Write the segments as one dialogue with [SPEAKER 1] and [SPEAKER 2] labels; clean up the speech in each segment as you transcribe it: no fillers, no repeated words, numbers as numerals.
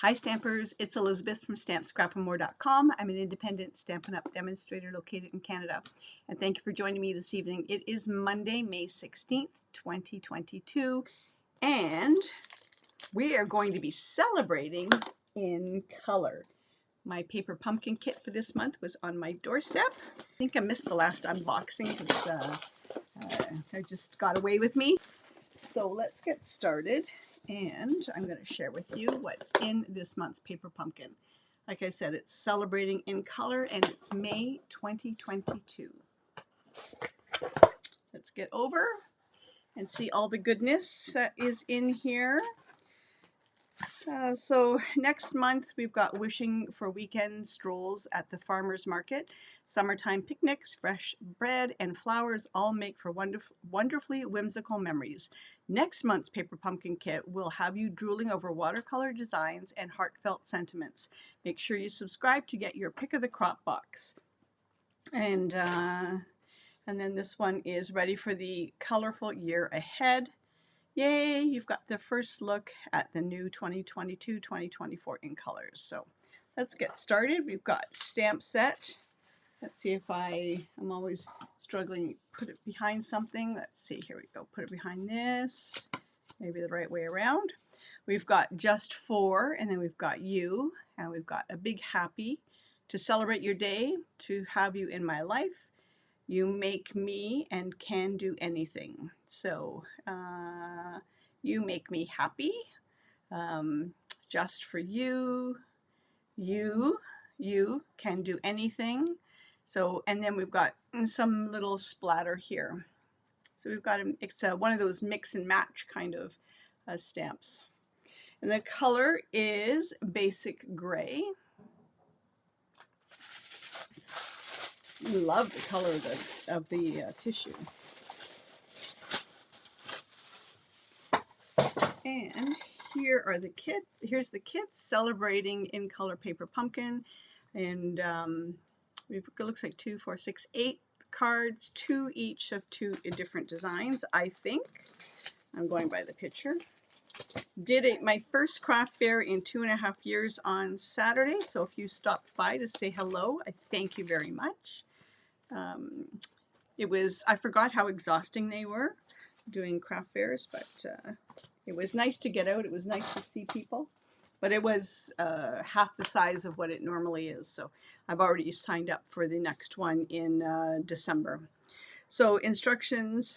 [SPEAKER 1] Hi Stampers, it's Elizabeth from StampScrapandMore.com. I'm an independent Stampin' Up! Demonstrator located in Canada, and thank you for joining me this evening. It is Monday, May 16th, 2022, and we are going to be celebrating in color. My paper pumpkin kit for this month was on my doorstep. I think I missed the last unboxing because I just got away with me. So let's get started. And I'm going to share with you what's in this month's paper pumpkin. Like I said, it's celebrating in color and it's May 2022. Let's get over and see all the goodness that is in here. So next month we've got wishing for weekend strolls at the farmers market. Summertime picnics, fresh bread and flowers all make for wonderfully whimsical memories. Next month's paper pumpkin kit will have you drooling over watercolor designs and heartfelt sentiments. Make sure you subscribe to get your pick of the crop box. And then this one is ready for the colorful year ahead. Yay, you've got the first look at the new 2022-2024 in colors. So let's get started. We've got stamp set. Let's see if I'm always struggling to put it behind something. Let's see, here we go. Put it behind this, maybe the right way around. We've got just for, and then we've got you, and we've got a big happy to celebrate your day, to have you in my life. You make me and can do anything. So you make me happy. Just for you. You can do anything. So, and then we've got some little splatter here. So we've got it's one of those mix and match kind of stamps. And the color is basic gray. Love the color of the tissue. And here are the kit. Here's the kit celebrating in color paper pumpkin. And it looks like 2, 4, 6, 8 cards, 2 each of 2 different designs, I think. I'm going by the picture. Did my first craft fair in 2.5 years on Saturday. So if you stopped by to say hello, I thank you very much. I forgot how exhausting they were doing craft fairs, but it was nice to get out. It was nice to see people, but it was half the size of what it normally is. So I've already signed up for the next one in December. So instructions,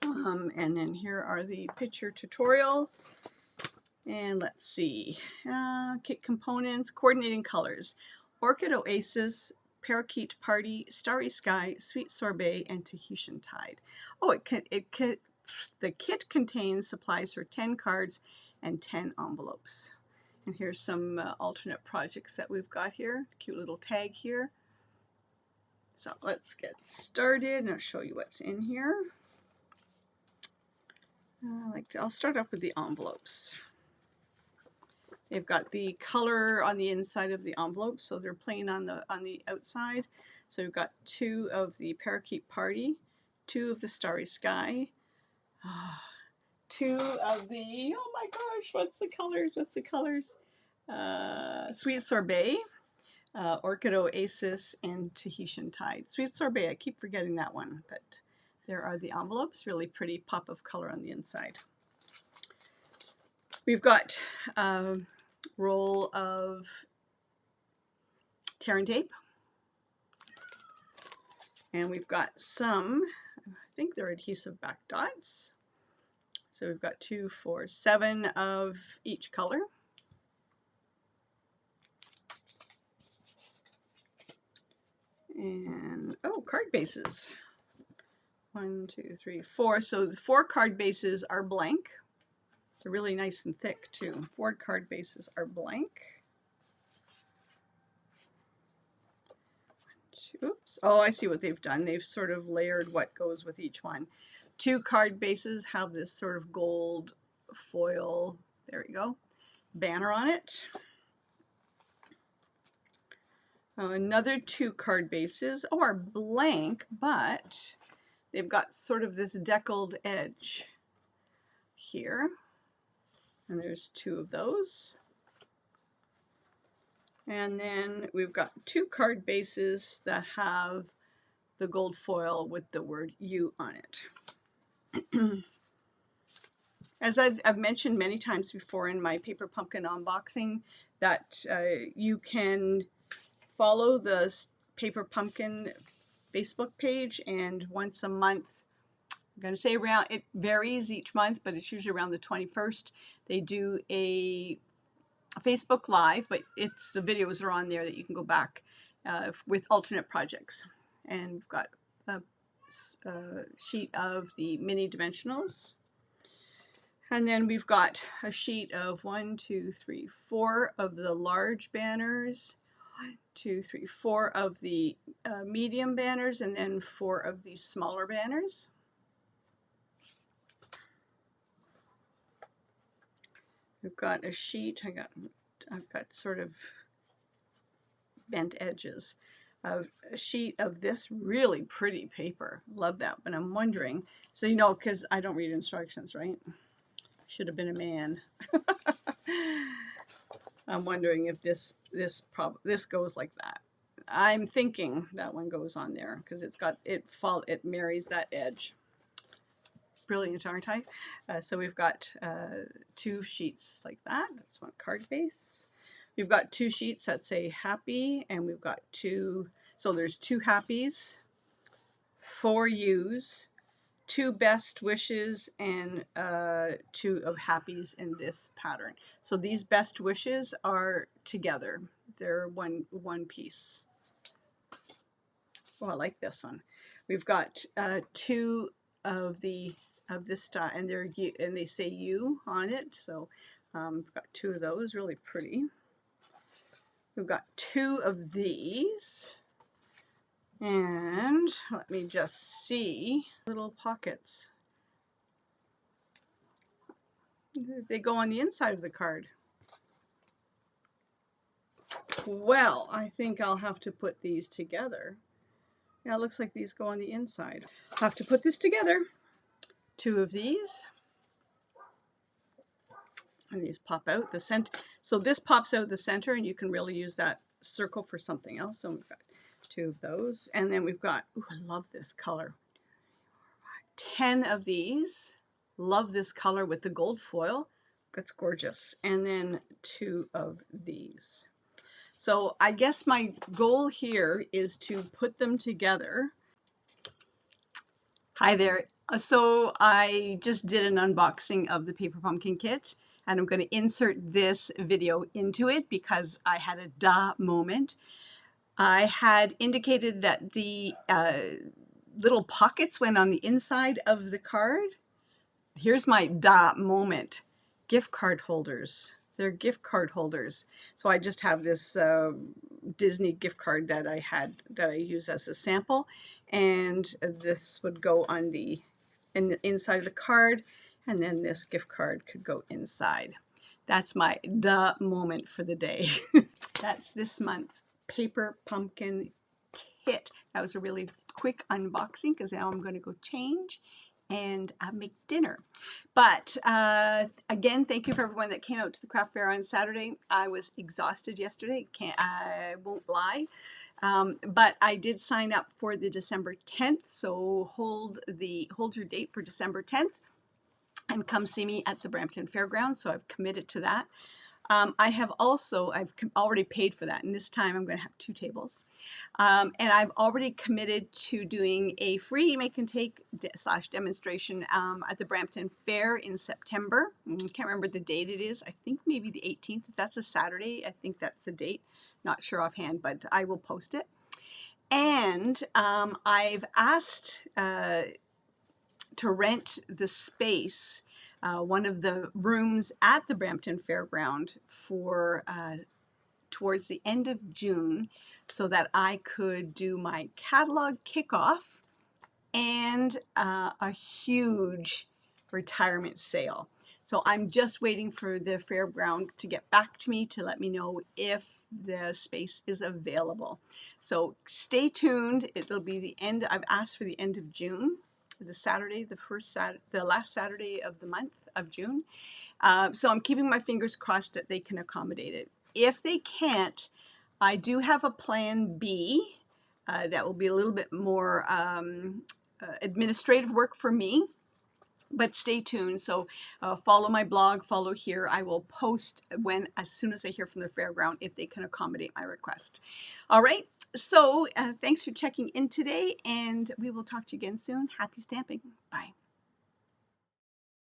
[SPEAKER 1] and then here are the picture tutorial. And let's see, kit components, coordinating colors, Orchid Oasis, Parakeet Party, Starry Sky, Sweet Sorbet, and Tahitian Tide. Oh, the kit contains supplies for 10 cards and 10 envelopes. And here's some alternate projects that we've got here. Cute little tag here. So let's get started and I'll show you what's in here. I'll start up with the envelopes. They've got the color on the inside of the envelope, so they're plain on the outside. So we've got 2 of the Parakeet Party, 2 of the Starry Sky, 2 of the, oh my gosh, what's the colors? Sweet Sorbet, Orchid Oasis, and Tahitian Tide. Sweet Sorbet, I keep forgetting that one, but there are the envelopes, really pretty pop of color on the inside. We've got a roll of tear and tape, and we've got some, I think they're adhesive back dots. So we've got 2, 4, 7 of each color. And, oh, card bases. 1, 2, 3, 4. So the 4 card bases are blank. They're really nice and thick too. 4 card bases are blank. Oops. Oh, I see what they've done. They've sort of layered what goes with each one. 2 card bases have this sort of gold foil, there we go, banner on it. Another 2 card bases are blank, but they've got sort of this deckled edge here. And there's 2 of those. And then we've got 2 card bases that have the gold foil with the word "you" on it. As I've mentioned many times before in my paper pumpkin unboxing, that you can follow the paper pumpkin Facebook page, and once a month, I'm going to say around, it varies each month, but it's usually around the 21st, they do a Facebook Live, but it's the videos are on there that you can go back with alternate projects. And we've got a sheet of the mini dimensionals. And then we've got a sheet of 1, 2, 3, 4 of the large banners, 1, 2, 3, 4 of the medium banners, and then 4 of the smaller banners. We've got a sheet, I've got sort of bent edges, of a sheet of this really pretty paper. Love that, but I'm wondering, so you know, because I don't read instructions, right? Should have been a man. I'm wondering if this goes like that. I'm thinking that one goes on there because it marries that edge. Brilliant, aren't I? So we've got 2 sheets like that. That's one card base. We've got 2 sheets that say happy, and we've got 2. So there's 2 happies, 4 yous, 2 best wishes, and 2 of happies in this pattern. So these best wishes are together. They're one piece. Oh, I like this one. We've got 2 of this style, and they say "you" on it. So we've got 2 of those, really pretty. We've got 2 of these, and let me just see, little pockets. They go on the inside of the card. Well, I think I'll have to put these together. Yeah, it looks like these go on the inside. I'll have to put this together. 2 of these. And these pop out the center. So this pops out the center, and you can really use that circle for something else. So we've got 2 of those. And then we've got, ooh, I love this color. 10 of these. Love this color with the gold foil. That's gorgeous. And then 2 of these. So I guess my goal here is to put them together. Hi there. So I just did an unboxing of the Paper Pumpkin Kit, and I'm going to insert this video into it because I had a duh moment. I had indicated that the little pockets went on the inside of the card. Here's my duh moment. Gift card holders. They're gift card holders. So I just have this Disney gift card that I use as a sample, and this would go on the inside of the card, and then this gift card could go inside. That's my duh moment for the day. That's this month's Paper Pumpkin Kit. That was a really quick unboxing because now I'm going to go change and make dinner. But again, thank you for everyone that came out to the craft fair on Saturday. I was exhausted yesterday, I won't lie. But I did sign up for the December 10th, so hold your date for December 10th and come see me at the Brampton Fairgrounds. So I've committed to that. I've already paid for that, and this time I'm going to have 2 tables. And I've already committed to doing a free make and take / demonstration at the Brampton Fair in September. I can't remember the date it is. I think maybe the 18th. If that's a Saturday, I think that's the date. Not sure offhand, but I will post it. And I've asked to rent the space, one of the rooms at the Brampton Fairground, for towards the end of June, so that I could do my catalog kickoff and a huge retirement sale. So I'm just waiting for the fairground to get back to me to let me know if the space is available. So stay tuned. It'll be the end. I've asked for the end of June, the last Saturday of the month of June. So I'm keeping my fingers crossed that they can accommodate it. If they can't, I do have a plan B that will be a little bit more administrative work for me, but stay tuned. So follow my blog, follow here. I will post as soon as I hear from the fairground if they can accommodate my request. All right. So thanks for checking in today, and we will talk to you again soon. Happy stamping. Bye.